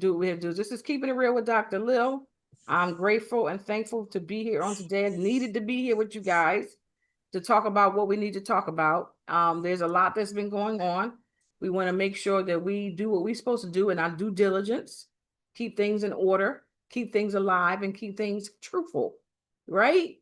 do what we have to do. This is Keeping It Real with Dr. Lil. I'm grateful and thankful to be here on today. I needed to be here with you guys to talk about what we need to talk about. There's a lot that's been going on. We want to make sure that we do what we're supposed to do in our due diligence, keep things in order, keep things alive, and keep things truthful, right?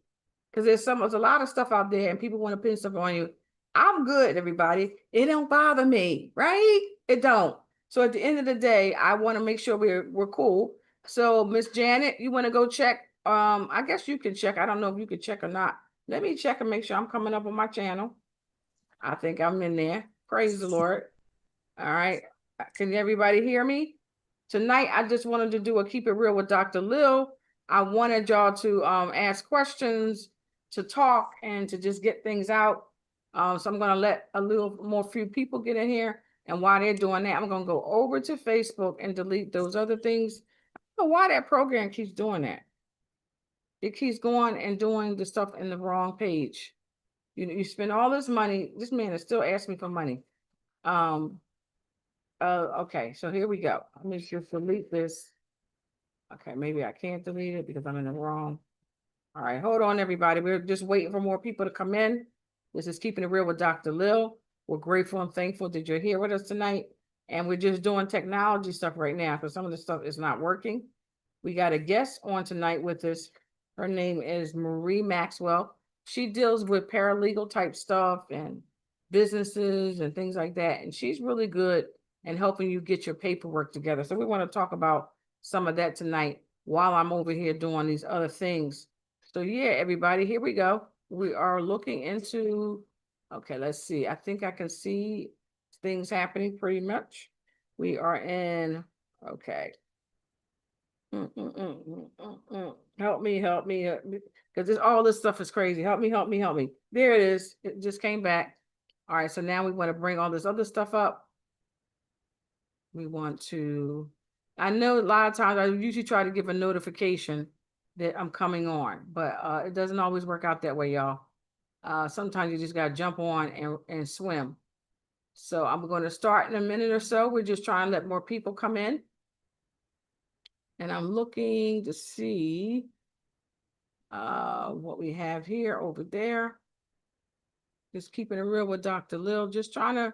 Because there's a lot of stuff out there and people want to pin stuff on you. I'm good, everybody. It don't bother me, right? It don't. So at the end of the day, I want to make sure we're cool. So Miss Janet, you want to go check? I guess you can check. I don't know if you can check or not. Let me check and make sure I'm coming up on my channel. I think I'm in there. Praise the Lord. All right. Can everybody hear me? Tonight, I just wanted to do a Keep It Real with Dr. Lil. I wanted y'all to ask questions, to talk, and to just get things out. So I'm going to let a little more few people get in here. And while they're doing that, I'm going to go over to Facebook and delete those other things. I don't know why that program keeps doing that. It keeps going and doing the stuff in the wrong page. You spend all this money. This man is still asking me for money. Okay, so here we go. Let me just delete this. Okay, maybe I can't delete it because I'm in the wrong. All right, hold on, everybody. We're just waiting for more people to come in. This is Keeping It Real with Dr. Lil. We're grateful and thankful that you're here with us tonight. And we're just doing technology stuff right now because some of the stuff is not working. We got a guest on tonight with us. Her name is Marie Maxwell. She deals with paralegal type stuff and businesses and things like that. And she's really good in helping you get your paperwork together. So we want to talk about some of that tonight while I'm over here doing these other things. So yeah, everybody, here we go. We are looking into, okay, let's see. I think I can see things happening pretty much. We are in, okay. Help me, because all this stuff is crazy. Help me, help me, help me. There it is. It just came back. All right, so now we want to bring all this other stuff up. We want to, I know a lot of times I usually try to give a notification that I'm coming on, but it doesn't always work out that way, y'all. Sometimes you just got to jump on and swim. So I'm going to start in a minute or so. We're just trying to let more people come in. And I'm looking to see what we have here over there. Just keeping it real with Dr. Lil, just trying to,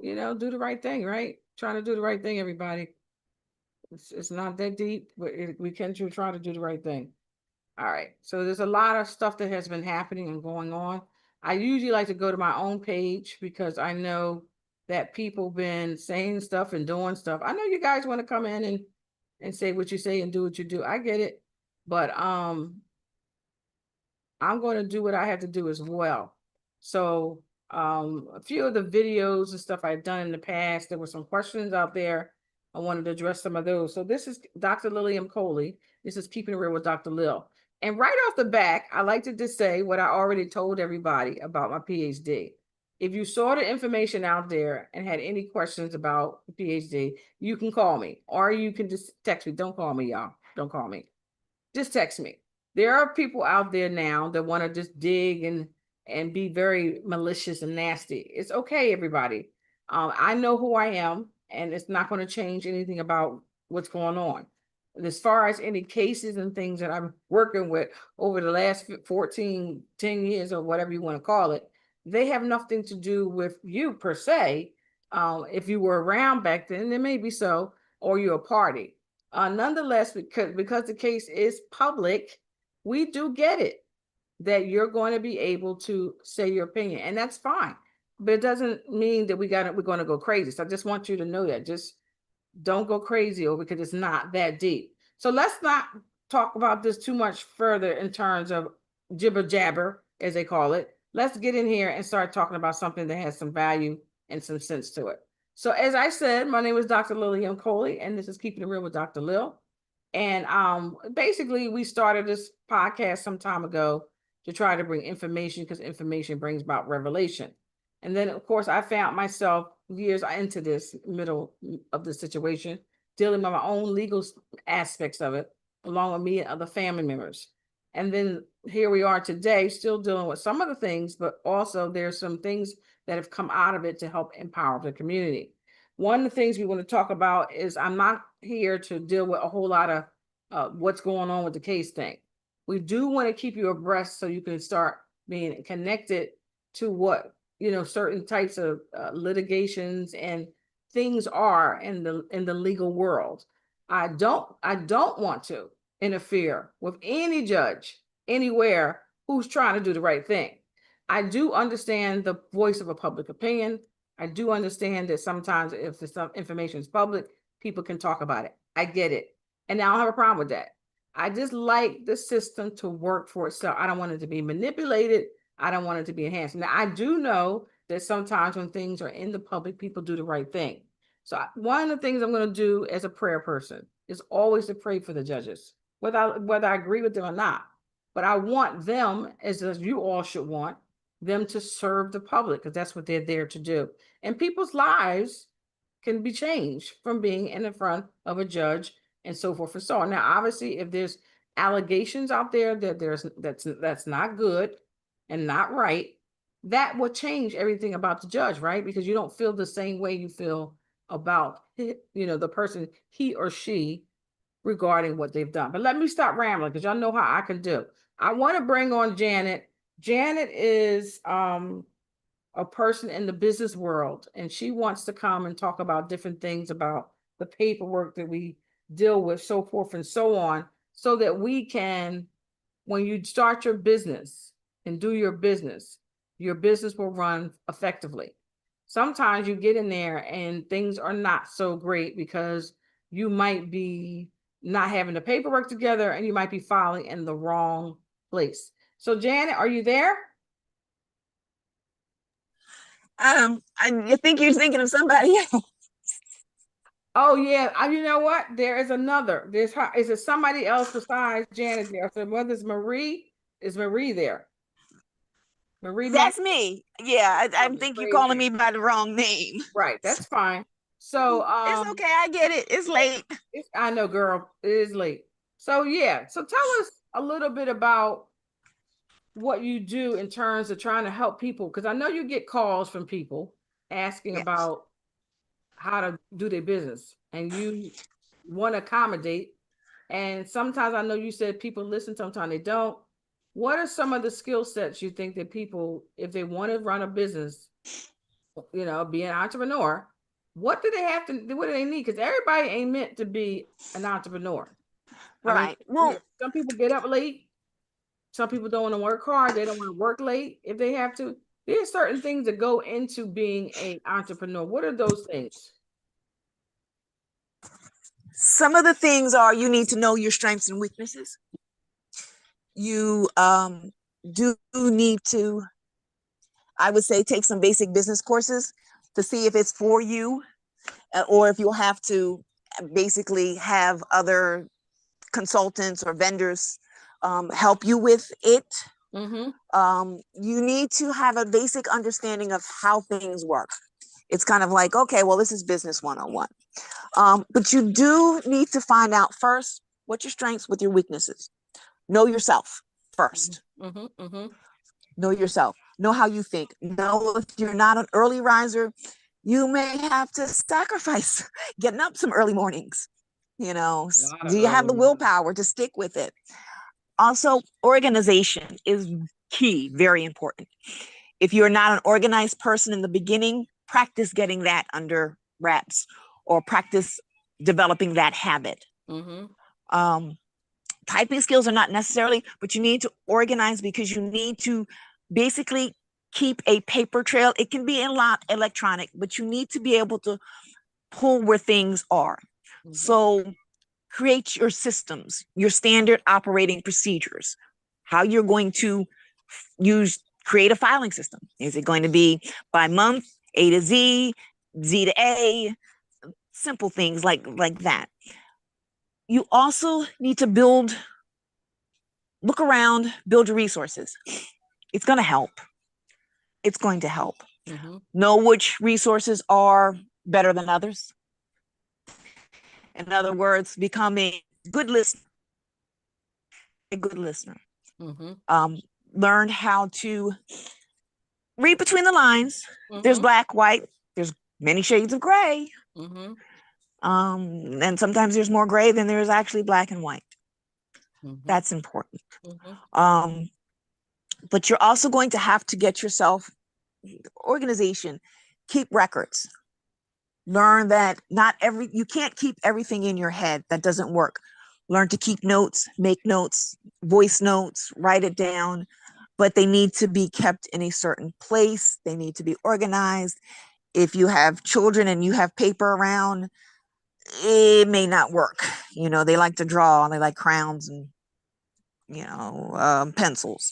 do the right thing, right? Trying to do the right thing, everybody. It's not that deep, but we can try to do the right thing. All right. So there's a lot of stuff that has been happening and going on. I usually like to go to my own page because I know that people been saying stuff and doing stuff. I know you guys want to come in and say what you say and do what you do. I get it. But I'm going to do what I have to do as well. So a few of the videos and stuff I've done in the past, there were some questions out there. I wanted to address some of those. So this is Dr. Lillian Coley. This is Keeping It Real with Dr. Lil. And right off the back, I like to just say what I already told everybody about my PhD. If you saw the information out there and had any questions about the PhD, you can call me or you can just text me. Don't call me, y'all. Don't call me. Just text me. There are people out there now that want to just dig and be very malicious and nasty. It's okay, everybody. I know who I am, and it's not going to change anything about what's going on. As far as any cases and things that I'm working with over the last 10 years or whatever you want to call it, they have nothing to do with you per se. If you were around back then, then maybe so, or you're a party. Nonetheless, because the case is public, we do get it that you're going to be able to say your opinion, and that's fine. But it doesn't mean that we're going to go crazy. So I just want you to know that. Just don't go crazy over because it's not that deep. So let's not talk about this too much further in terms of jibber jabber, as they call it. Let's get in here and start talking about something that has some value and some sense to it. So as I said, my name is Dr. Lillian Coley, and this is Keeping It Real with Dr. Lil. And basically, we started this podcast some time ago to try to bring information because information brings about revelation. And then, of course, I found myself years into this middle of the situation, dealing with my own legal aspects of it, along with me and other family members. And then here we are today, still dealing with some of the things, but also there's some things that have come out of it to help empower the community. one of the things we want to talk about is I'm not here to deal with a whole lot of what's going on with the case thing. We do want to keep you abreast so you can start being connected to what, certain types of litigations and things are in the legal world. I don't want to interfere with any judge anywhere who's trying to do the right thing. I do understand the voice of a public opinion. I do understand that sometimes if some information is public, people can talk about it. I get it. And I don't have a problem with that. I just like the system to work for itself. I don't want it to be manipulated. I don't want it to be enhanced. Now, I do know that sometimes when things are in the public, people do the right thing. So one of the things I'm going to do as a prayer person is always to pray for the judges, whether I agree with them or not. But I want them, as you all should want, them to serve the public because that's what they're there to do. And people's lives can be changed from being in the front of a judge and so forth and so on. Now, obviously, if there's allegations out there that that's not good and not right, that will change everything about the judge, right? Because you don't feel the same way you feel about the person, he or she, regarding what they've done. But let me stop rambling because y'all know how I can do. I want to bring on Janet. Janet is a person in the business world, and she wants to come and talk about different things about the paperwork that we deal with, so forth and so on, so that we can, when you start your business and do your business will run effectively. Sometimes you get in there and things are not so great because you might be not having the paperwork together and you might be filing in the wrong place. So Janet, are you there? I think you're thinking of somebody else. Oh yeah, you know what? There is another. Is it somebody else besides Janet there? So whether it's Marie, is Marie there? Marie Mac. That's me. Yeah, I Okay, think you're praise calling God. me by the wrong name. Right, that's fine. So It's okay. I get it. It's late. I know, girl, it is late. So yeah, so tell us a little bit about what you do in terms of trying to help people, because I know you get calls from people asking Yes. about how to do their business and you want to accommodate. And sometimes I know you said people listen, sometimes they don't. What are some of the skill sets you think that people, if they want to run a business, be an entrepreneur, what do they have to do? What do they need? Because everybody ain't meant to be an entrepreneur. I mean, Right. Well, some people get up late. Some people don't want to work hard. They don't want to work late if they have to. There's certain things that go into being an entrepreneur. What are those things? some of the things are you need to know your strengths and weaknesses. You do need to, I would say, take some basic business courses to see if it's for you, or if you'll have to basically have other consultants or vendors help you with it. Mm-hmm. You need to have a basic understanding of how things work. It's kind of like, okay, well, this is business 101. But you do need to find out first what your strengths with your weaknesses. Know yourself first. Mm-hmm. Mm-hmm. Know yourself. Know how you think. Know if you're not an early riser, you may have to sacrifice getting up some early mornings. A lot of Do you have early the morning. willpower to stick with it? Also, organization is key, very important. If you're not an organized person in the beginning, practice getting that under wraps or practice developing that habit. Mm-hmm. Um, Typing skills are not necessarily, but you need to organize because you need to basically keep a paper trail. It can be a lot electronic, but you need to be able to pull where things are. Mm-hmm. So create your systems, your standard operating procedures, how you're going to create a filing system. Is it going to be by month, A to Z, Z to A, simple things like that. You also need to look around, build your resources. It's going to help. It's going to help. Mm-hmm. Know which resources are better than others. In other words, become a good listener. A good listener. Mm-hmm. Learn how to read between the lines. Mm-hmm. There's black, white, there's many shades of gray. Mm-hmm. And sometimes there's more gray than there is actually black and white. Mm-hmm. That's important. Mm-hmm. But you're also going to have to get yourself organization, keep records. Learn that you can't keep everything in your head. That doesn't work. Learn to keep notes, make notes, voice notes, write it down, but they need to be kept in a certain place. They need to be organized. If you have children and you have paper around, it may not work. They like to draw and they like crowns and, pencils.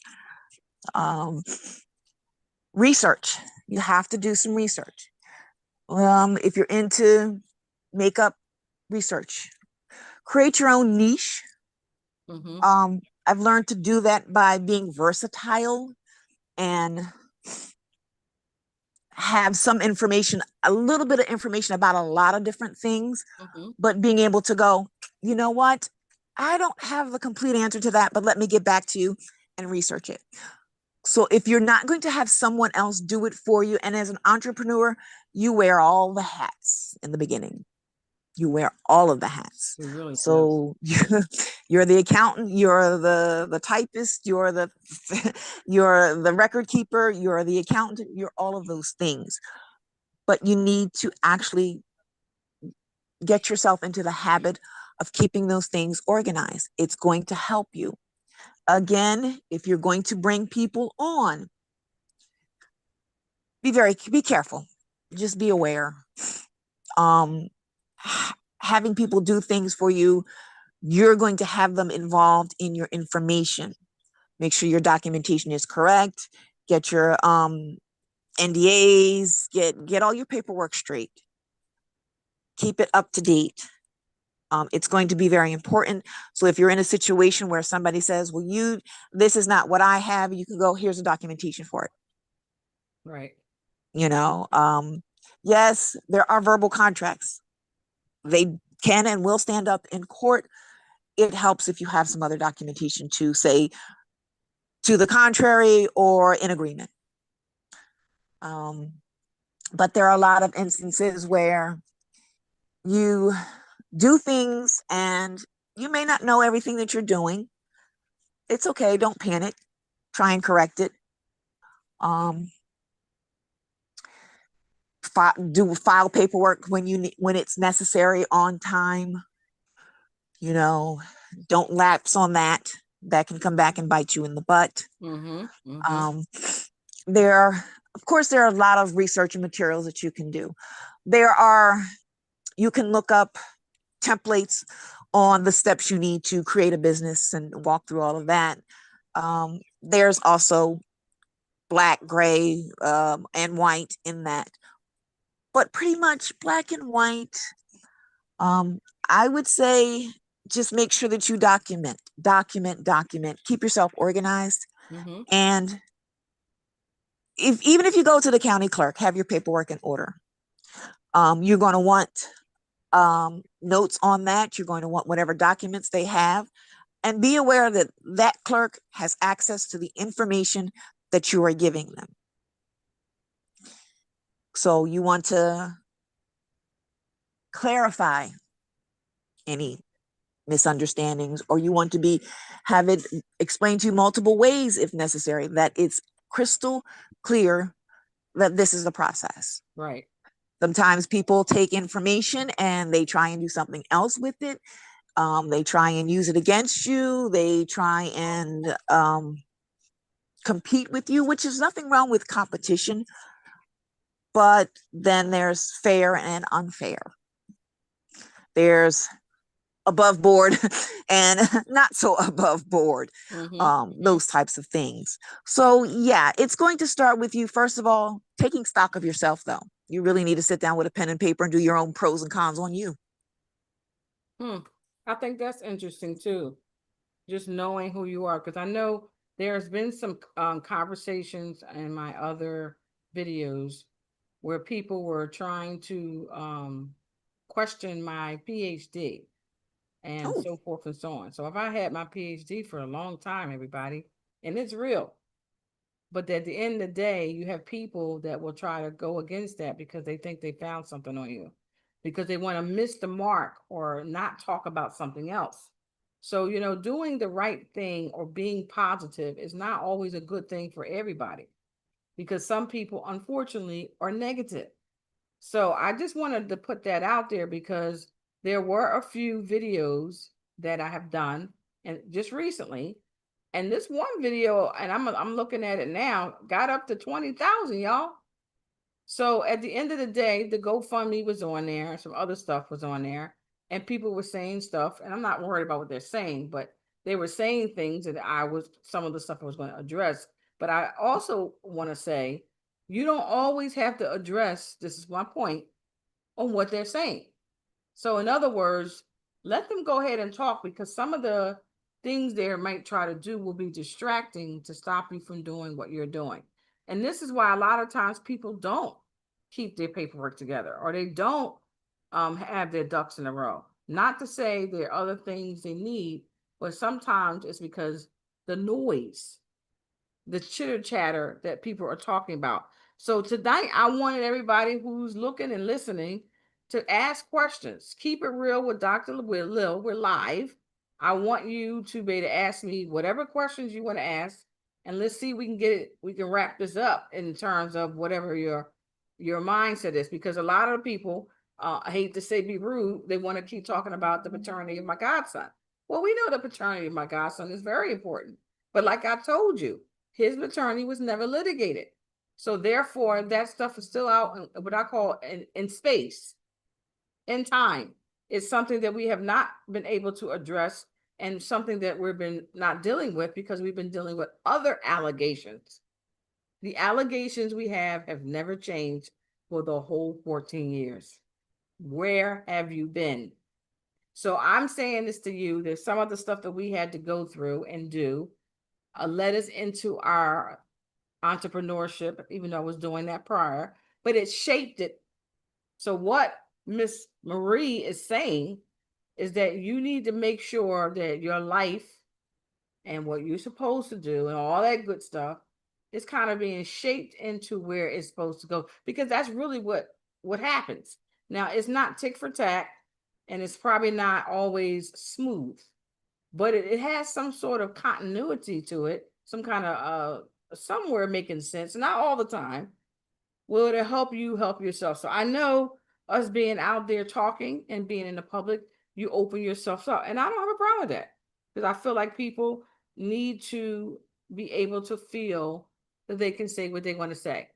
Um, Research. You have to do some research. If you're into makeup, research. Create your own niche. Mm-hmm. I've learned to do that by being versatile and have some information, a little bit of information about a lot of different things, Mm-hmm. but being able to go, you know what? I don't have the complete answer to that, but let me get back to you and research it. So if you're not going to have someone else do it for you, and as an entrepreneur, you wear all the hats in the beginning. You wear all of the hats. He really does. So you're the accountant, you're the typist, you're the you're the record keeper, you're the accountant, you're all of those things. But you need to actually get yourself into the habit of keeping those things organized. It's going to help you. Again, if you're going to bring people on, be careful. Just be aware. Um Having people do things for you, you're going to have them involved in your information. Make sure your documentation is correct. Get your NDAs, get all your paperwork straight. Keep it up to date. It's going to be very important. So if you're in a situation where somebody says, well, this is not what I have, you can go, here's a documentation for it. Right. Yes, there are verbal contracts. They can and will stand up in court. It helps if you have some other documentation to say to the contrary or in agreement. But there are a lot of instances where you do things and you may not know everything that you're doing. It's okay. Don't panic. Try and correct it. File paperwork when it's necessary on time. Don't lapse on that. That can come back and bite you in the butt. Mm-hmm. Mm-hmm. Um, of course, there are a lot of research and materials that you can do. You can look up templates on the steps you need to create a business and walk through all of that. There's also black, gray, and white in that, but pretty much black and white. I would say just make sure that you document, keep yourself organized. Mm-hmm. And even if you go to the county clerk, have your paperwork in order. You're going to want notes on that. You're going to want whatever documents they have, and be aware that that clerk has access to the information that you are giving them. So you want to clarify any misunderstandings, or you want to have it explained to you multiple ways if necessary, that it's crystal clear that this is the process. Right. Sometimes people take information and they try and do something else with it. They try and use it against you. They try and compete with you, which is nothing wrong with competition. But then there's fair and unfair. There's above board and not so above board, Mm-hmm. Mm-hmm. those types of things. So yeah, it's going to start with you, first of all, taking stock of yourself, though. You really need to sit down with a pen and paper and do your own pros and cons on you. I think that's interesting too. Just knowing who you are, because I know there's been some conversations in my other videos where people were trying to question my PhD and Oh, so forth and so on. So if I had my PhD for a long time, everybody, and it's real, but at the end of the day, you have people that will try to go against that because they think they found something on you. because they want to miss the mark or not talk about something else. So, doing the right thing or being positive is not always a good thing for everybody, because some people, unfortunately, are negative. So I just wanted to put that out there because there were a few videos that I have done and just recently. And this one video, and I'm looking at it now, got up to 20,000, y'all. So at the end of the day, the GoFundMe was on there, some other stuff was on there, and people were saying stuff, and I'm not worried about what they're saying, but they were saying things that some of the stuff I was going to address. But I also want to say, you don't always have to address, this is my point, on what they're saying. So in other words, let them go ahead and talk, because some of the things they might try to do will be distracting to stop you from doing what you're doing. And this is why a lot of times people don't keep their paperwork together, or they don't have their ducks in a row. Not to say there are other things they need, but sometimes it's because the noise, the chitter chatter that people are talking about. So tonight, I wanted everybody who's looking and listening to ask questions. Keep it real with Dr. Lil. We're live. I want you to be able to ask me whatever questions you want to ask, and let's see if we can get it. We can wrap this up in terms of whatever your mindset is, because a lot of people, I hate to say be rude, they want to keep talking about the paternity of my godson. Well, we know the paternity of my godson is very important, but like I told you, his paternity was never litigated. So therefore, that stuff is still out in what I call in space, in time. It's something that we have not been able to address, and something that we've been not dealing with because we've been dealing with other allegations. The allegations we have never changed for the whole 14 years. Where have you been? So I'm saying this to you. There's some of the stuff that we had to go through and do led us into our entrepreneurship, even though I was doing that prior, but it shaped it. So what Miss Marie is saying is that you need to make sure that your life and what you're supposed to do and all that good stuff is kind of being shaped into where it's supposed to go, because that's really what happens. Now, it's not tick for tack, and it's probably not always smooth, but it has some sort of continuity to it, some kind of somewhere making sense, not all the time. Will it help you help yourself? So I know us being out there talking and being in the public, you open yourself up, and I don't have a problem with that, because I feel like people need to be able to feel that they can say what they want to say.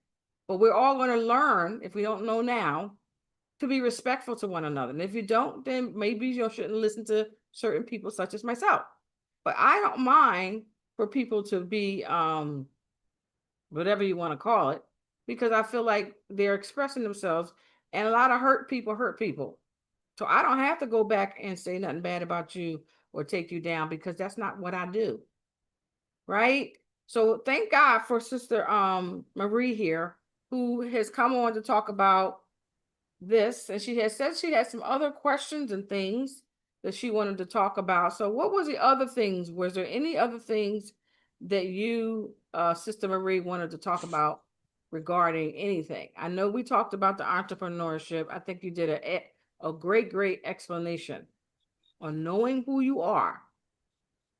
But we're all going to learn, if we don't know now, to be respectful to one another. And if you don't, then maybe you shouldn't listen to certain people such as myself. But I don't mind for people to be whatever you want to call it, because I feel like they're expressing themselves, and a lot of hurt people hurt people. So I don't have to go back and say nothing bad about you or take you down, because that's not what I do. Right? So thank God for Sister Marie here, who has come on to talk about this, and she has said she had some other questions and things that she wanted to talk about. So what was the other things? Was there any other things that you, Sister Marie, wanted to talk about regarding anything? I know we talked about the entrepreneurship. I think you did a great explanation on knowing who you are,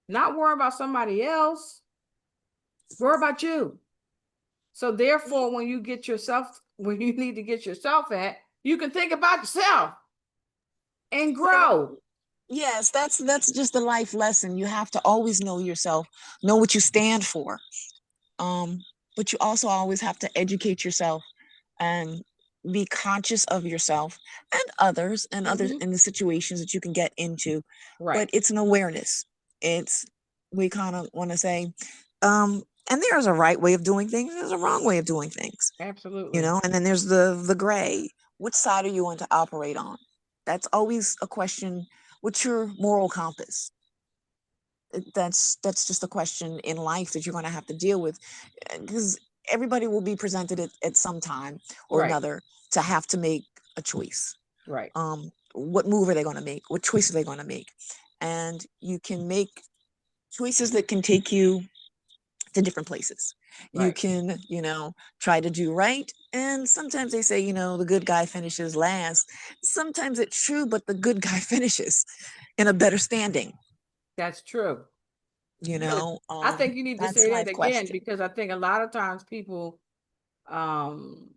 not worry about somebody else, worry about you. So therefore, when you get yourself where you need to get yourself at, you can think about yourself and grow. Yes, that's just a life lesson. You have to always know yourself, know what you stand for. But you also always have to educate yourself and be conscious of yourself and others in the situations that you can get into. Right. But it's an awareness. It's we kind of want to say, and there's a right way of doing things, there's a wrong way of doing things. Absolutely. You know, and then there's the gray. Which side are you going to operate on? That's always a question. What's your moral compass? That's just a question in life that you're going to have to deal with, because everybody will be presented at some time or Right. another to have to make a choice. Right. What move are they going to make? What choice are they going to make? And you can make choices that can take you to different places. You Right. can, try to do right. And sometimes they say, the good guy finishes last. Sometimes it's true, but the good guy finishes in a better standing, That's true. you Good. know. I think you need to That's say that life again question. because I think a lot of times people um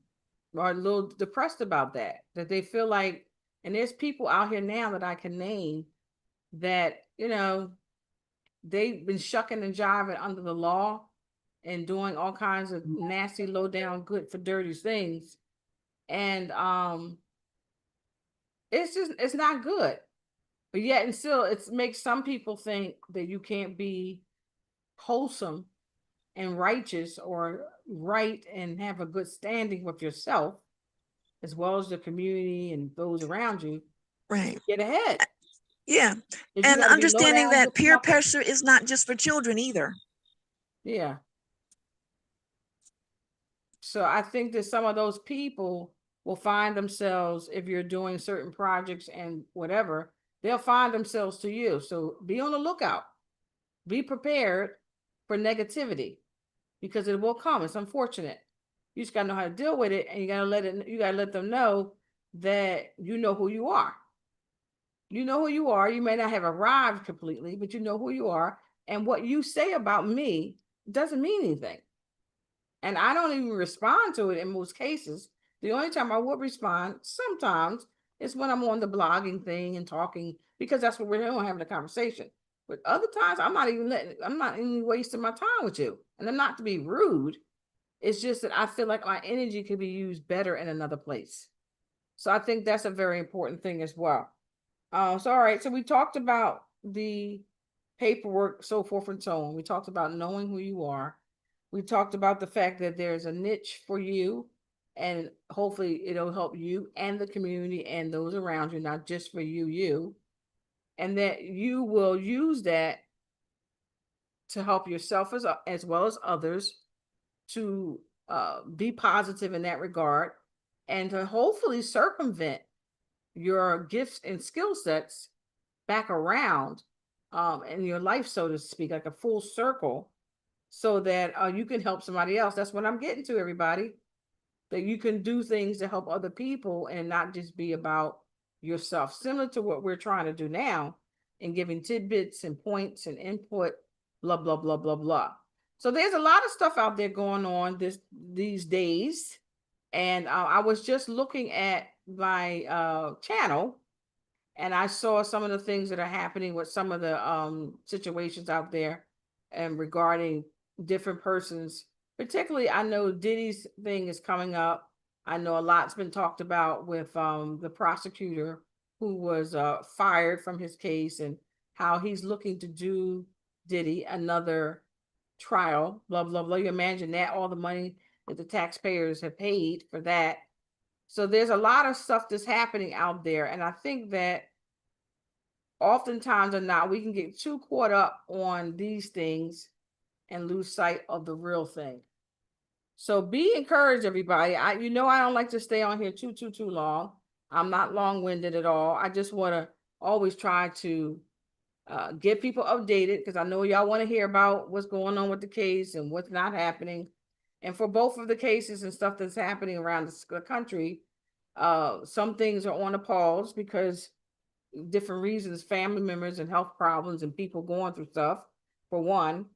are a little depressed about that they feel like, and there's people out here now that I can name that, they've been shucking and jiving under the law and doing all kinds of nasty, low down, good for dirty things. And it's not good. But yet and still it makes some people think that you can't be wholesome and righteous or right and have a good standing with yourself as well as the community and those around you Right. get ahead. Yeah. If you And got to be low understanding down, that good for peer nothing. pressure is not just for children either. Yeah. So I think that some of those people will find themselves, if you're doing certain projects and whatever, they'll find themselves to you. So be on the lookout. Be prepared for negativity because it will come. It's unfortunate. You just gotta know how to deal with it, and you gotta let them know that you know who you are. You know who you are. You may not have arrived completely, but you know who you are. And what you say about me doesn't mean anything. And I don't even respond to it in most cases. The only time I would respond sometimes is when I'm on the blogging thing and talking because that's what we're doing, having a conversation. But other times I'm not even wasting my time with you. And I'm not to be rude. It's just that I feel like my energy could be used better in another place. So I think that's a very important thing as well. So all right, so we talked about the paperwork, so forth and so on. We talked about knowing who you are. We talked about the fact that there's a niche for you, and hopefully it'll help you and the community and those around you, not just for you, and that you will use that to help yourself as well as others to be positive in that regard, and to hopefully circumvent your gifts and skill sets back around in your life, so to speak, like a full circle, so that you can help somebody else. That's what I'm getting to, everybody. That you can do things to help other people and not just be about yourself, similar to what we're trying to do now and giving tidbits and points and input, blah, blah, blah, blah, blah. So there's a lot of stuff out there going on these days. And I was just looking at my channel and I saw some of the things that are happening with some of the situations out there and regarding different persons. Particularly, I know Diddy's thing is coming up. I know a lot's been talked about with the prosecutor who was fired from his case and how he's looking to do Diddy another trial, blah, blah, blah. You imagine that, all the money that the taxpayers have paid for that. So there's a lot of stuff that's happening out there. And I think that oftentimes or not, we can get too caught up on these things and lose sight of the real thing. So be encouraged, everybody. I don't like to stay on here too long. I'm not long-winded at all. I just want to always try to get people updated because I know y'all want to hear about what's going on with the case and what's not happening. And for both of the cases and stuff that's happening around the country, some things are on a pause because different reasons, family members and health problems and people going through stuff, for one.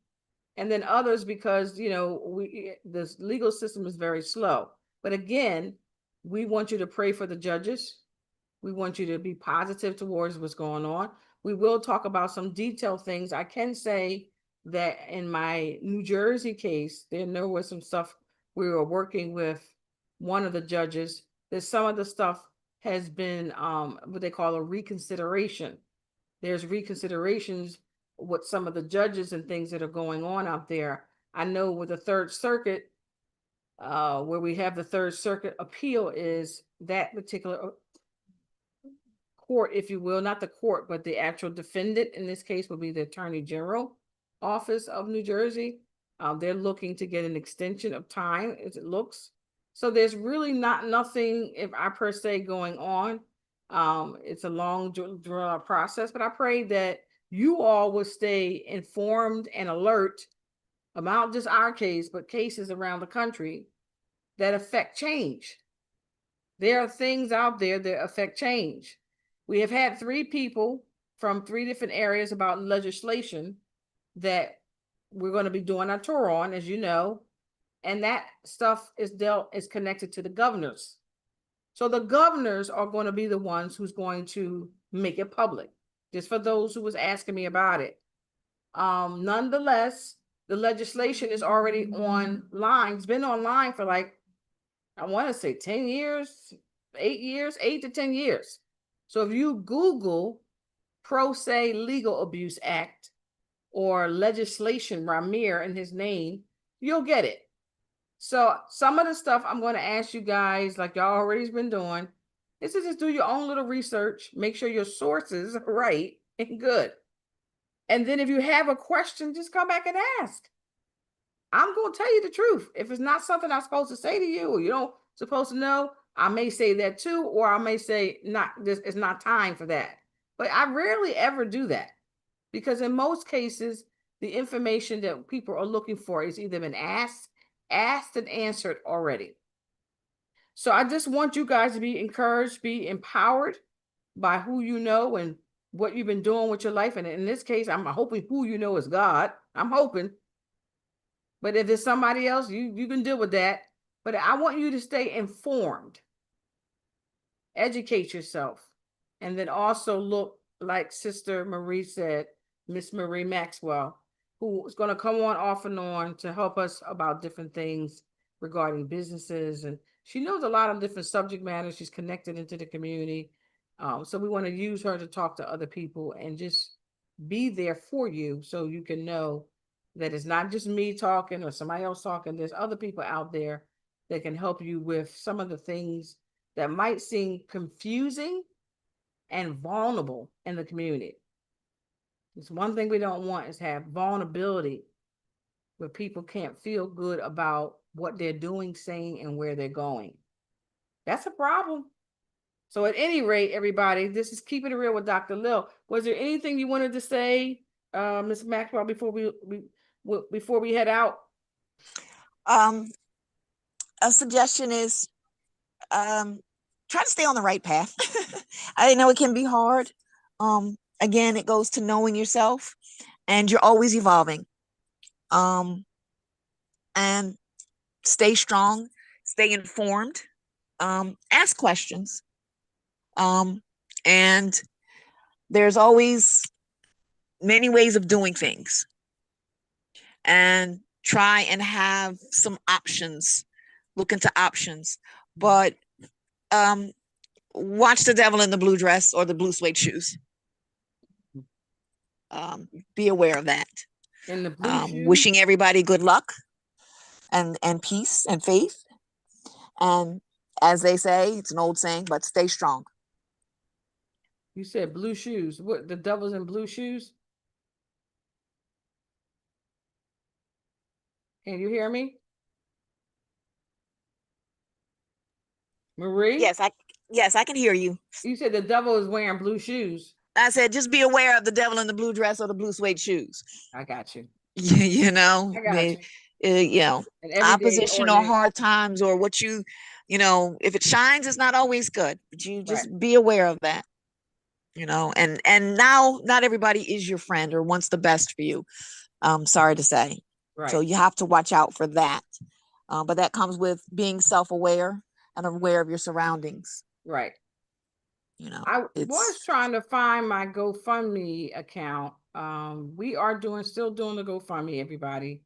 And then others because, this legal system is very slow. But again, we want you to pray for the judges. We want you to be positive towards what's going on. We will talk about some detailed things. I can say that in my New Jersey case, there was some stuff we were working with one of the judges. That some of the stuff has been what they call a reconsideration. There's reconsiderations with some of the judges and things that are going on out there. I know with the Third Circuit, where we have the Third Circuit appeal, is that particular court, if you will, not the court, but the actual defendant in this case would be the Attorney General Office of New Jersey. They're looking to get an extension of time, as it looks. So there's really nothing, if I per se, going on. It's a long drawn process, but I pray that you all will stay informed and alert about just our case, but cases around the country that affect change. There are things out there that affect change. We have had 3 people from 3 different areas about legislation that we're going to be doing a tour on, as you know, and that stuff is connected to the governors. So the governors are going to be the ones who's going to make it public. Just for those who was asking me about it. Nonetheless, the legislation is already online. It's been online for like, I want to say 10 years, 8 years, 8 to 10 years. So if you Google Pro Se Legal Abuse Act or legislation Ramir in his name, you'll get it. So some of the stuff I'm going to ask you guys, like y'all already been doing, is to just do your own little research, make sure your sources are right and good. And then if you have a question, just come back and ask. I'm going to tell you the truth. If it's not something I'm supposed to say to you, or you don't supposed to know, I may say that too, or I may say this is not time for that. But I rarely ever do that, because in most cases, the information that people are looking for is either been asked and answered already. So I just want you guys to be encouraged, be empowered by who you know and what you've been doing with your life. And in this case, I'm hoping who you know is God. I'm hoping. But if it's somebody else, you can deal with that. But I want you to stay informed, educate yourself, and then also look, like Sister Marie said, Miss Marie Maxwell, who is going to come on off and on to help us about different things regarding businesses. And she knows a lot of different subject matters. She's connected into the community. So we want to use her to talk to other people and just be there for you, so you can know that it's not just me talking or somebody else talking. There's other people out there that can help you with some of the things that might seem confusing and vulnerable in the community. It's one thing we don't want is have vulnerability where people can't feel good about what they're doing, saying, and where they're going. That's a problem. So at any rate, everybody, this is Keeping It Real with Dr. Lil. Was there anything you wanted to say, Ms. Maxwell, before we head out? A suggestion is try to stay on the right path. I know it can be hard. Again, it goes to knowing yourself, and you're always evolving. And stay strong, stay informed, ask questions. And there's always many ways of doing things, and try and have some options, look into options, but watch the devil in the blue dress or the blue suede shoes. Be aware of that. In the blue shoes? Wishing everybody good luck and peace and faith. And as they say, it's an old saying, but stay strong. You said blue shoes. What, the devil's in blue shoes? Can you hear me? Marie? Yes, I can hear you. You said the devil is wearing blue shoes. I said, just be aware of the devil in the blue dress or the blue suede shoes. I got you. You know, I got you. You know, opposition or hard times or what you know, if it shines, it's not always good, but you just be aware of that, you know, and now not everybody is your friend or wants the best for you. Sorry to say. Right. So you have to watch out for that. But that comes with being self-aware and aware of your surroundings. Right. You know, I was trying to find my GoFundMe account. We are still doing the GoFundMe, everybody.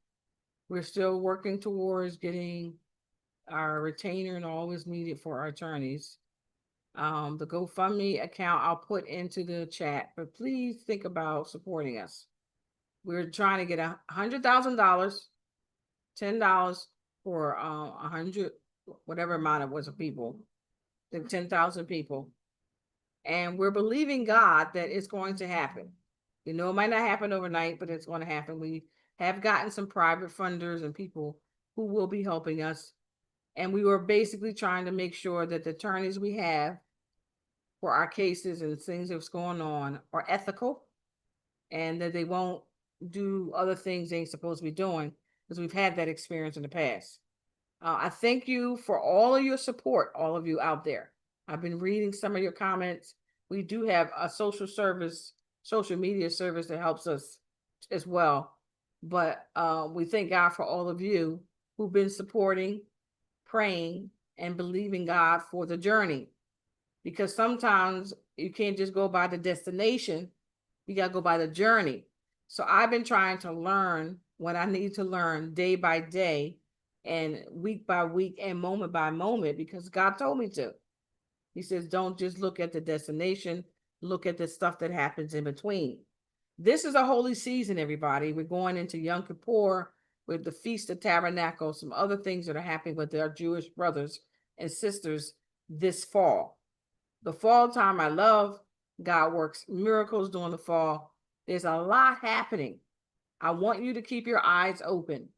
We're still working towards getting our retainer and all is needed for our attorneys. The GoFundMe account I'll put into the chat, but please think about supporting us. We're trying to get $100,000, $10 for 100, whatever amount it was of people, the 10,000 people. And we're believing God that it's going to happen. You know, it might not happen overnight, but it's going to happen. We have gotten some private funders and people who will be helping us. And we were basically trying to make sure that the attorneys we have for our cases and things that's going on are ethical, and that they won't do other things they ain't supposed to be doing. because we've had that experience in the past. I thank you for all of your support, all of you out there. I've been reading some of your comments. We do have a social media service that helps us as well. But we thank God for all of you who've been supporting, praying, and believing God for the journey. Because sometimes you can't just go by the destination, you got to go by the journey. So I've been trying to learn what I need to learn day by day and week by week and moment by moment because God told me to. He says, don't just look at the destination, look at the stuff that happens in between. This is a holy season, everybody. We're going into Yom Kippur with the Feast of Tabernacles, some other things that are happening with our Jewish brothers and sisters this fall. The fall time I love. God works miracles during the fall. There's a lot happening. I want you to keep your eyes open.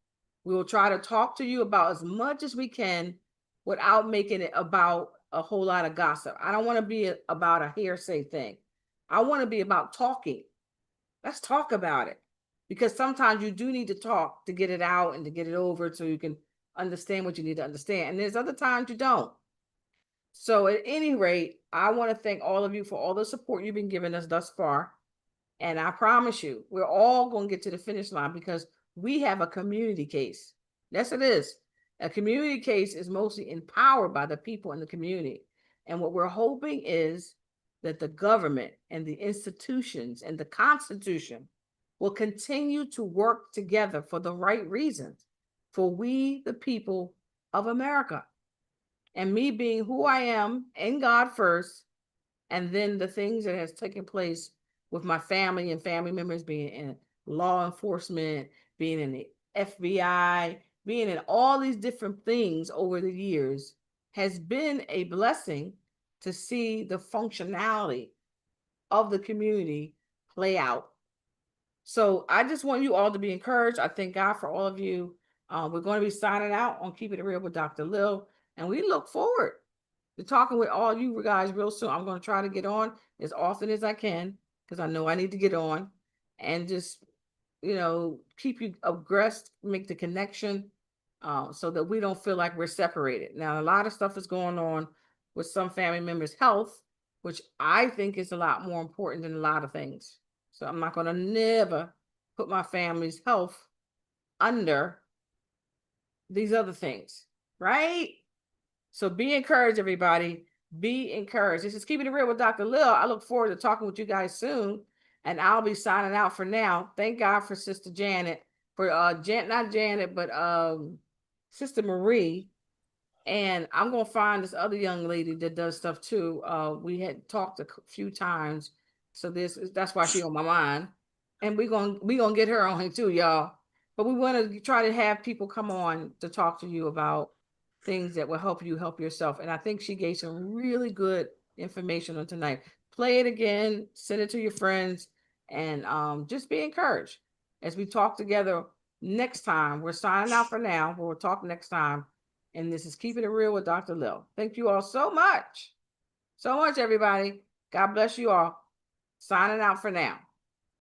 We will try to talk to you about as much as we can without making it about a whole lot of gossip. I don't want to be about a hearsay thing. I want to be about talking. Let's talk about it. Because sometimes you do need to talk to get it out and to get it over so you can understand what you need to understand. And there's other times you don't. So at any rate, I want to thank all of you for all the support you've been giving us thus far. And I promise you, we're all going to get to the finish line because we have a community case. Yes, it is. A community case is mostly empowered by the people in the community. And what we're hoping is that the government and the institutions and the Constitution will continue to work together for the right reasons for we, the people of America. And me being who I am in God first, and then the things that has taken place with my family and family members being in law enforcement, being in the FBI, being in all these different things over the years has been a blessing to see the functionality of the community play out. So I just want you all to be encouraged. I thank God for all of you. We're going to be signing out on Keeping It Real with Dr. Lil, and we look forward to talking with all you guys real soon. I'm going to try to get on as often as I can because I know I need to get on and just, keep you abreast, make the connection so that we don't feel like we're separated. Now, a lot of stuff is going on with some family members' health, which I think is a lot more important than a lot of things. So I'm not going to never put my family's health under these other things, right? So be encouraged, everybody. Be encouraged. This is Keeping It Real with Dr. Lil. I look forward to talking with you guys soon. And I'll be signing out for now. Thank God for Sister Janet, for not Janet, but Sister Marie. And I'm gonna find this other young lady that does stuff too. We had talked a few times, so that's why she's on my mind. And we gonna get her on here too, y'all. But we want to try to have people come on to talk to you about things that will help you help yourself. And I think she gave some really good information on tonight. Play it again, send it to your friends, and just be encouraged as we talk together next time. We're signing out for now, but we'll talk next time. And this is Keeping It Real with Dr. Lil. Thank you all so much. So much, everybody. God bless you all. Signing out for now.